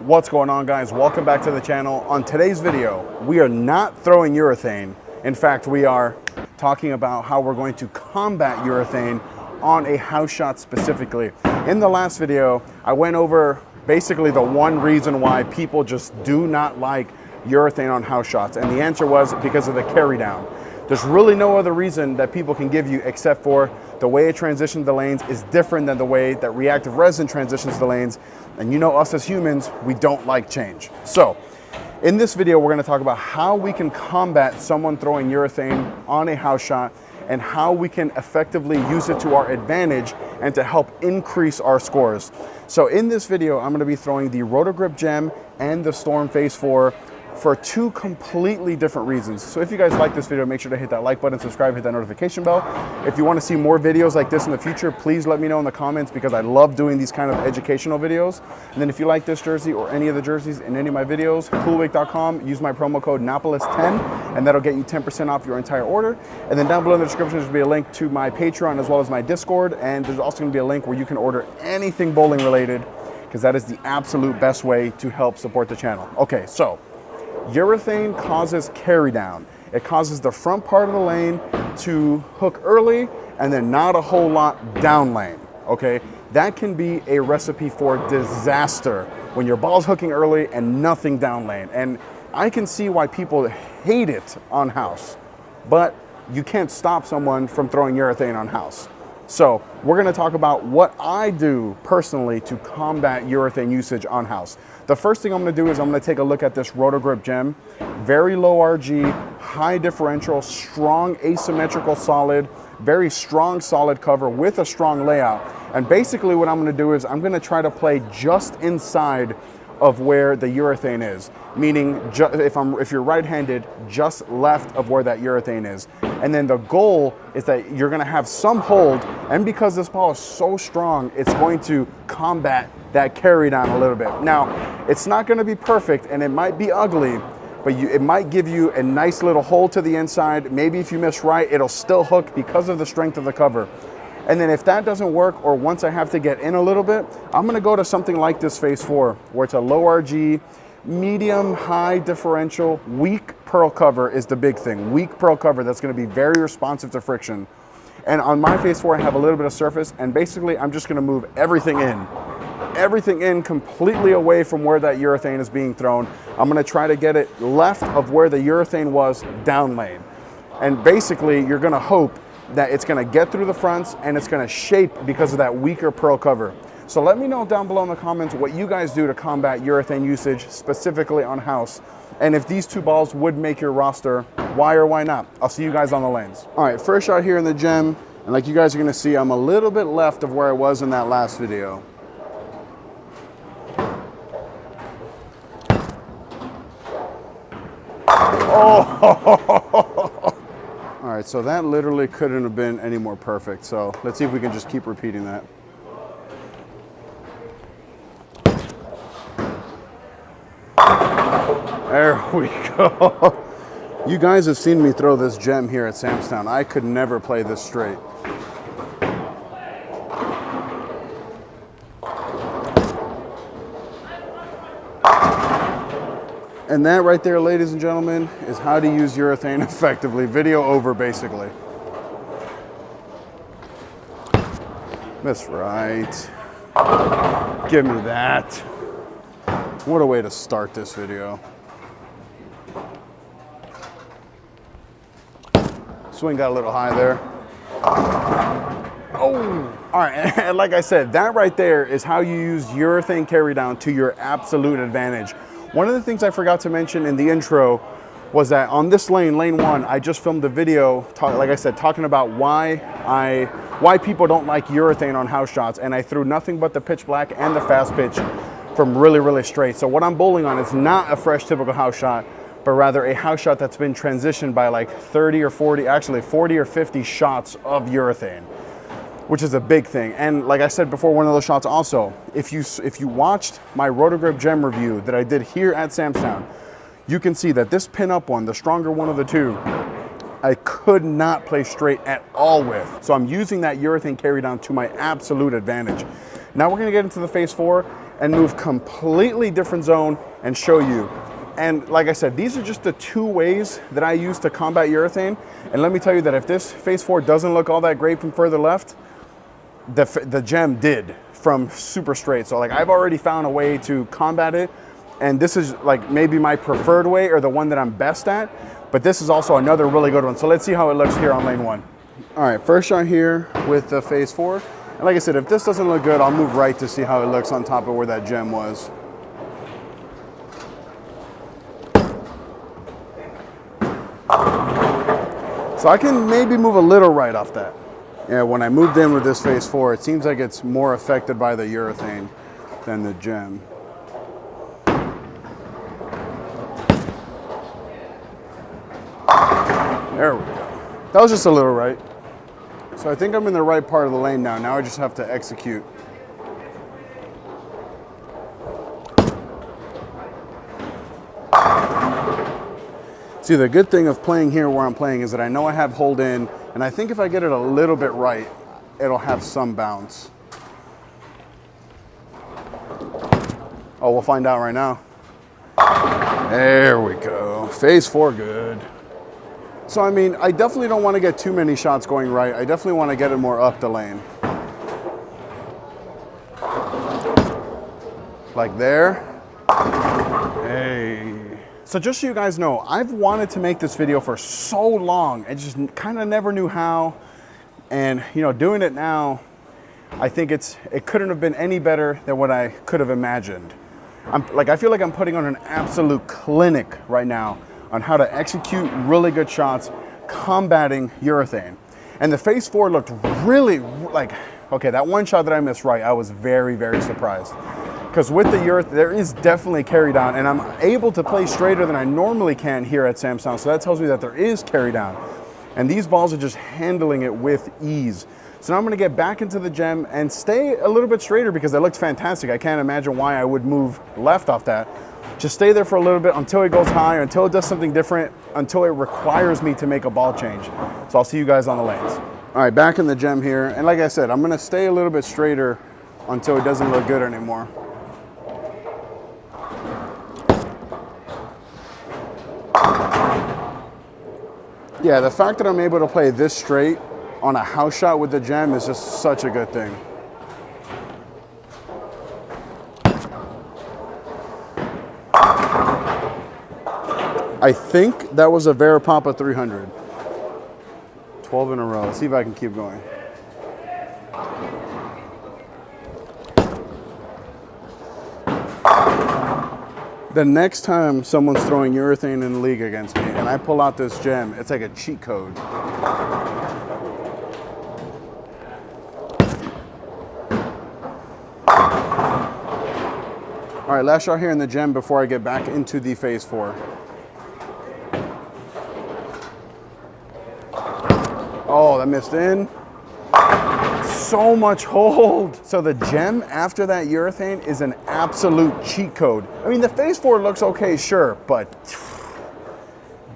What's going on, guys? Welcome back to the channel. On today's video, we are not throwing urethane. In fact, we are talking about how we're going to combat urethane on a house shot specifically. In the last video, I went over basically the one reason why people just do not like urethane on house shots, and the answer was because of the carry down. There's really no other reason that people can give you except for the way it transitions the lanes is different than the way that reactive resin transitions the lanes. And you know us as humans, we don't like change. So in this video, we're gonna talk about how we can combat someone throwing urethane on a house shot and how we can effectively use it to our advantage and to help increase our scores. So in this video, I'm gonna be throwing the Rotogrip Gem and the Storm Phase 4 for two completely different reasons. So if you guys like this video, make sure to hit that like button, subscribe, hit that notification bell. If you want to see more videos like this in the future, please let me know in the comments because I love doing these kind of educational videos. And then if you like this jersey or any of the jerseys in any of my videos, coolwick.com, use my promo code Napoles10 and that'll get you 10% off your entire order. And then down below in the description, there's gonna be a link to my Patreon as well as my Discord. And there's also gonna be a link where you can order anything bowling related because that is the absolute best way to help support the channel. Okay, so urethane causes carry down. It causes the front part of the lane to hook early and then not a whole lot down lane, okay? That can be a recipe for disaster when your ball's hooking early and nothing down lane. And I can see why people hate it on house, but you can't stop someone from throwing urethane on house. So we're gonna talk about what I do personally to combat urethane usage on house. The first thing I'm gonna do is I'm gonna take a look at this Rotogrip Gem. Very low RG, high differential, strong asymmetrical solid, very strong solid cover with a strong layout. And basically what I'm gonna do is I'm gonna try to play just inside of where the urethane is, meaning if you're right-handed, just left of where that urethane is. And then the goal is that you're gonna have some hold, and because this ball is so strong, it's going to combat that carry down a little bit. Now, it's not gonna be perfect and it might be ugly, but it might give you a nice little hold to the inside. Maybe if you miss right, it'll still hook because of the strength of the cover. And then if that doesn't work, or once I have to get in a little bit, I'm gonna go to something like this Phase 4, where it's a low RG, medium, high differential, weak pearl cover is the big thing. Weak pearl cover that's gonna be very responsive to friction. And on my Phase 4, I have a little bit of surface, and basically I'm just gonna move everything in completely away from where that urethane is being thrown. I'm gonna try to get it left of where the urethane was down lane. And basically you're gonna hope that it's gonna get through the fronts and it's gonna shape because of that weaker pearl cover. So let me know down below in the comments what you guys do to combat urethane usage specifically on house. And if these two balls would make your roster, why or why not? I'll see you guys on the lanes. All right, first shot here in the Gem. And like you guys are gonna see, I'm a little bit left of where I was in that last video. Oh! All right, so that literally couldn't have been any more perfect. So let's see if we can just keep repeating that. There we go. You guys have seen me throw this Gem here at Samstown. I could never play this straight. And that right there, ladies and gentlemen, is how to use urethane effectively. Video over, basically. That's right. Give me that. What a way to start this video. Swing got a little high there. Oh! All right, and like I said, that right there is how you use urethane carry down to your absolute advantage. One of the things I forgot to mention in the intro was that on this lane, lane 1, I just filmed a video, like I said, talking about why people don't like urethane on house shots, and I threw nothing but the pitch black and the fast pitch from really, really straight. So what I'm bowling on is not a fresh typical house shot, but rather a house shot that's been transitioned by like 30 or 40, actually 40 or 50 shots of urethane, which is a big thing. And like I said before, one of those shots also, if you watched my Rotogrip Gem review that I did here at Samstown, you can see that this pin-up one, the stronger one of the two, I could not play straight at all with. So I'm using that urethane carry down to my absolute advantage. Now we're gonna get into the Phase 4, and move completely different zone and show you. And like I said, these are just the 2 ways that I use to combat urethane. And let me tell you that if this Phase 4 doesn't look all that great from further left, the gem did from super straight. So like I've already found a way to combat it. And this is like maybe my preferred way or the one that I'm best at. But this is also another really good one. So let's see how it looks here on lane 1. All right, first shot here with the Phase 4. And like I said, if this doesn't look good, I'll move right to see how it looks on top of where that gem was. So I can maybe move a little right off that. Yeah, when I moved in with this Phase 4, it seems like it's more affected by the urethane than the gem. There we go. That was just a little right. So I think I'm in the right part of the lane now. Now I just have to execute. See, the good thing of playing here where I'm playing is that I know I have hold in, and I think if I get it a little bit right, it'll have some bounce. Oh, we'll find out right now. There we go. Phase 4 good. So, I mean, I definitely don't want to get too many shots going right. I definitely want to get it more up the lane. Like there. Hey. So just so you guys know, I've wanted to make this video for so long. I just kind of never knew how. And, you know, doing it now, I think it couldn't have been any better than what I could have imagined. I feel like I'm putting on an absolute clinic right now on how to execute really good shots combating urethane. And the Phase 4 looked really, like, okay, that one shot that I missed right, I was very, very surprised. Because with the urethane, there is definitely carry down, and I'm able to play straighter than I normally can here at Samsung, so that tells me that there is carry down. And these balls are just handling it with ease. So now I'm gonna get back into the gem and stay a little bit straighter because it looked fantastic. I can't imagine why I would move left off that. Just stay there for a little bit until it goes high, until it does something different, until it requires me to make a ball change. So I'll see you guys on the lanes. All right, back in the gem here. And like I said, I'm gonna stay a little bit straighter until it doesn't look good anymore. Yeah, the fact that I'm able to play this straight on a house shot with the gem is just such a good thing. I think that was a Verapapa 300. 12 in a row. Let's see if I can keep going. The next time someone's throwing urethane in the league against me and I pull out this gem, it's like a cheat code. All right, last shot here in the gem before I get back into the Phase 4. Oh, that missed in. So much hold. So the gem after that urethane is an absolute cheat code. I mean, the Phase 4 looks okay, sure, but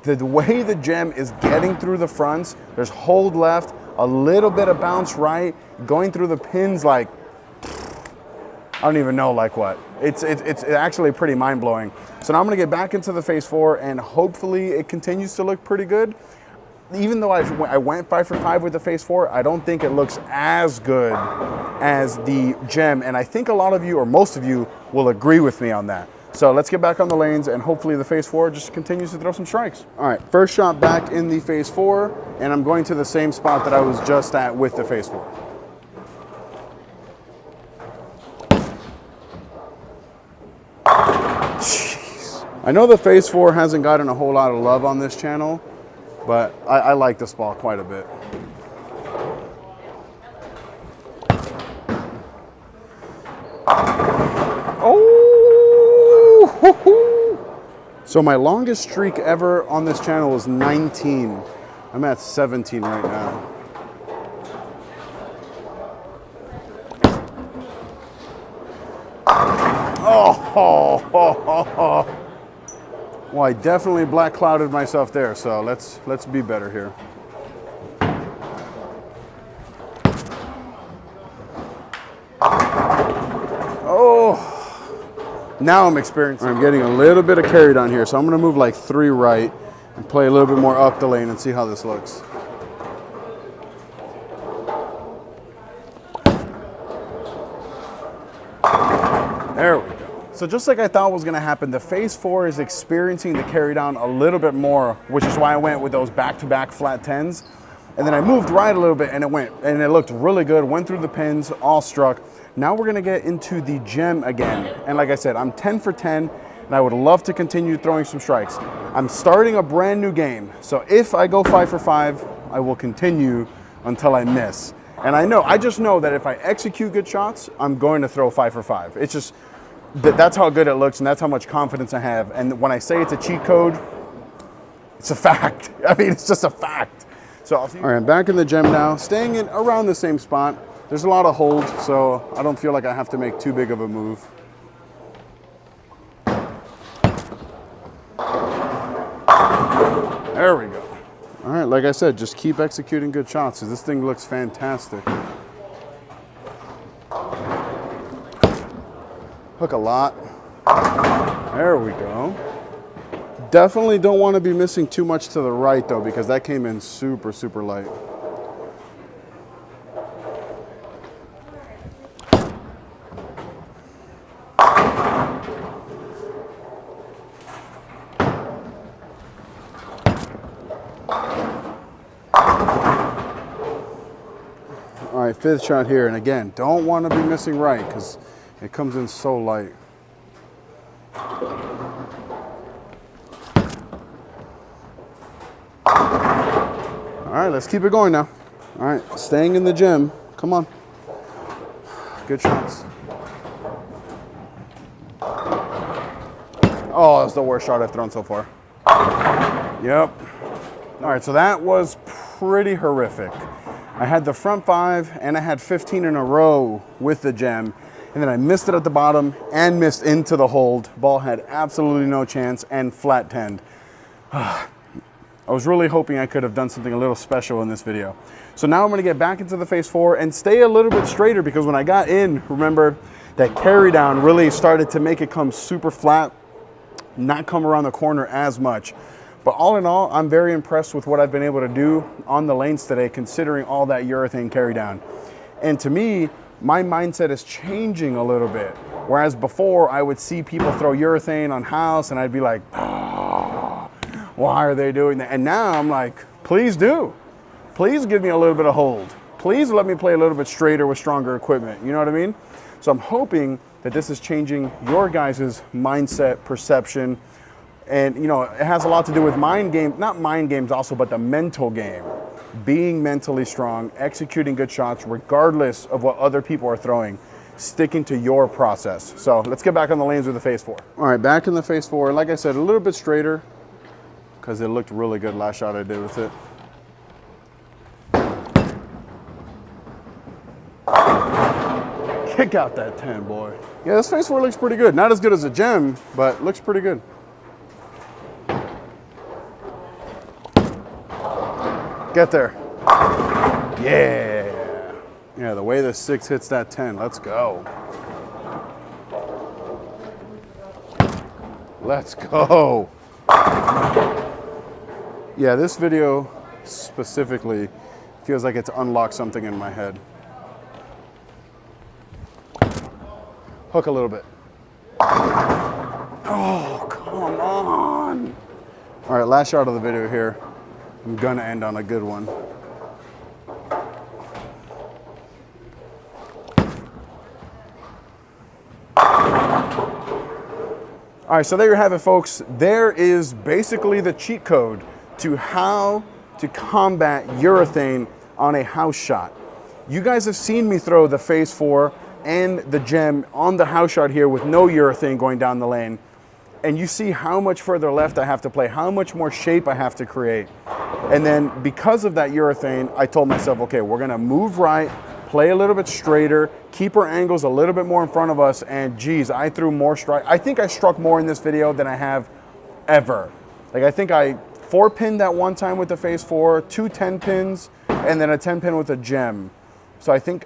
the way the gem is getting through the fronts, there's hold left, a little bit of bounce right, going through the pins like, I don't even know like what. It's actually pretty mind-blowing. So now I'm gonna get back into the Phase 4 and hopefully it continues to look pretty good. Even though I went 5 for 5 with the Phase 4, I don't think it looks as good as the gem. And I think a lot of you, or most of you, will agree with me on that. So let's get back on the lanes and hopefully the Phase 4 just continues to throw some strikes. All right, first shot back in the Phase 4, and I'm going to the same spot that I was just at with the Phase 4. Jeez. I know the Phase 4 hasn't gotten a whole lot of love on this channel, but I like this ball quite a bit. Oh! So my longest streak ever on this channel was 19. I'm at 17 right now. Oh! Well, I definitely black clouded myself there, so let's be better here. Oh, Now I'm experiencing. I'm getting a little bit of carry down here, so I'm gonna move like 3 right and play a little bit more up the lane and see how this looks. There we go. So just like I thought was gonna happen, the phase 4 is experiencing the carry down a little bit more, which is why I went with those back-to-back flat 10s. And then I moved right a little bit and it looked really good, went through the pins, all struck. Now we're gonna get into the gem again. And like I said, I'm 10 for 10, and I would love to continue throwing some strikes. I'm starting a brand new game, so if I go 5 for 5, I will continue until I miss. And I just know that if I execute good shots, I'm going to throw 5 for 5. It's just, that's how good it looks, and that's how much confidence I have. And when I say it's a cheat code, it's a fact. I mean, it's just a fact. So all right, I'm back in the gem now, staying in around the same spot. There's a lot of hold, so I don't feel like I have to make too big of a move. There we go. All right, like I said, just keep executing good shots, because this thing looks fantastic. Hook a lot. There we go. Definitely don't want to be missing too much to the right though, because that came in super, super light. All right, 5th shot here, and again, don't want to be missing right because it comes in so light. All right, let's keep it going now. All right, staying in the gym. Come on. Good shots. Oh, that's the worst shot I've thrown so far. Yep. All right, so that was pretty horrific. I had the front 5 and I had 15 in a row with the gem, and then I missed it at the bottom and missed into the hold. Ball had absolutely no chance and flat 10'd. I was really hoping I could have done something a little special in this video. So now I'm gonna get back into the phase 4 and stay a little bit straighter, because when I got in, remember, that carry down really started to make it come super flat, not come around the corner as much. But all in all, I'm very impressed with what I've been able to do on the lanes today, considering all that urethane carry down. And to me, my mindset is changing a little bit. Whereas before, I would see people throw urethane on house and I'd be like, oh, why are they doing that? And now I'm like, please do. Please give me a little bit of hold. Please let me play a little bit straighter with stronger equipment. You know what I mean? So I'm hoping that this is changing your guys' mindset, perception. And you know, it has a lot to do with mind game, not mind games also, but the mental game. Being mentally strong, executing good shots regardless of what other people are throwing, sticking to your process. So let's get back on the lanes with the phase 4. All right, back in the phase 4. Like I said, a little bit straighter because it looked really good last shot I did with it. Kick out that 10, boy. Yeah, this phase 4 looks pretty good. Not as good as a gem, but looks pretty good. Get there. Yeah. Yeah, the way the 6 hits that 10. Let's go. Let's go. Yeah, this video specifically feels like it's unlocked something in my head. Hook a little bit. Oh, come on. All right, last shot of the video here. I'm gonna end on a good one. All right, so there you have it, folks. There is basically the cheat code to how to combat urethane on a house shot. You guys have seen me throw the phase 4 and the gem on the house shot here with no urethane going down the lane. And you see how much further left I have to play, how much more shape I have to create. And then because of that urethane, I told myself, okay, we're gonna move right, play a little bit straighter, keep our angles a little bit more in front of us, and geez, I threw more strike. I think I struck more in this video than I have ever. Like, I think I 4-pinned that one time with the phase 4, 2 10-pins, and then a 10-pin with a gem. So I think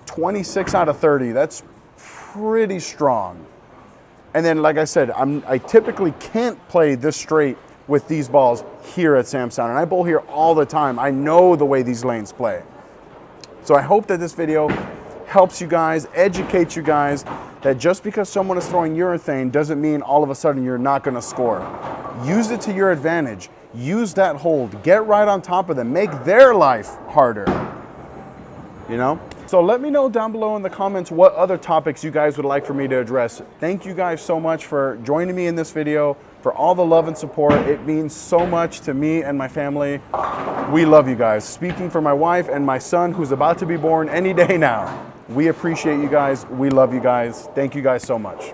26 out of 30, that's pretty strong. And then, like I said, I typically can't play this straight with these balls here at Sam Sound, and I bowl here all the time. I know the way these lanes play. So I hope that this video helps you guys, educates you guys, that just because someone is throwing urethane doesn't mean all of a sudden you're not gonna score. Use it to your advantage. Use that hold. Get right on top of them. Make their life harder. You know? So let me know down below in the comments what other topics you guys would like for me to address. Thank you guys so much for joining me in this video, for all the love and support. It means so much to me and my family. We love you guys. Speaking for my wife and my son, who's about to be born any day now. We appreciate you guys. We love you guys. Thank you guys so much.